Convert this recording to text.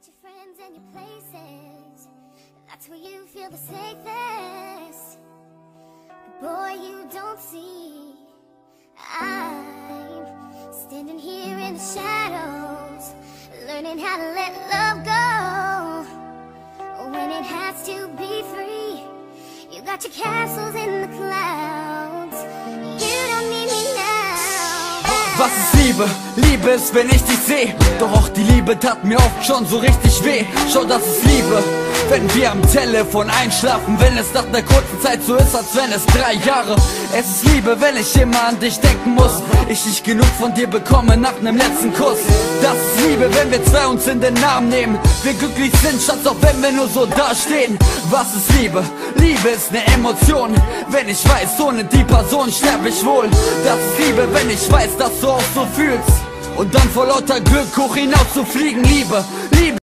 got your friends and your places. That's where you feel the safest. But boy, you don't see I'm standing here in the shadows, learning how to let love go when it has to be free. You got your castles in the clouds. You don't need me now. Was ist Liebe? Liebe ist, wenn ich dich seh. Doch auch die Liebe tat mir oft schon so richtig weh. Schau, das ist Liebe, wenn wir am Telefon einschlafen. Wenn es nach einer kurzen Zeit so ist, als wenn es 3 Jahre. Es ist Liebe, wenn ich immer an dich denken muss. Ich nicht genug von dir bekomme nach nem letzten Kuss. Das ist Liebe, wenn wir zwei uns in den Arm nehmen. Wir glücklich sind, Schatz, auch wenn wir nur so dastehen. Was ist Liebe? Liebe ist ne Emotion. Wenn ich weiß, ohne die Person sterb ich wohl. Das ist Liebe, wenn ich weiß, dass du auch so fühlst. Und dann vor lauter Glück hoch hinaus zu fliegen. Liebe, Liebe.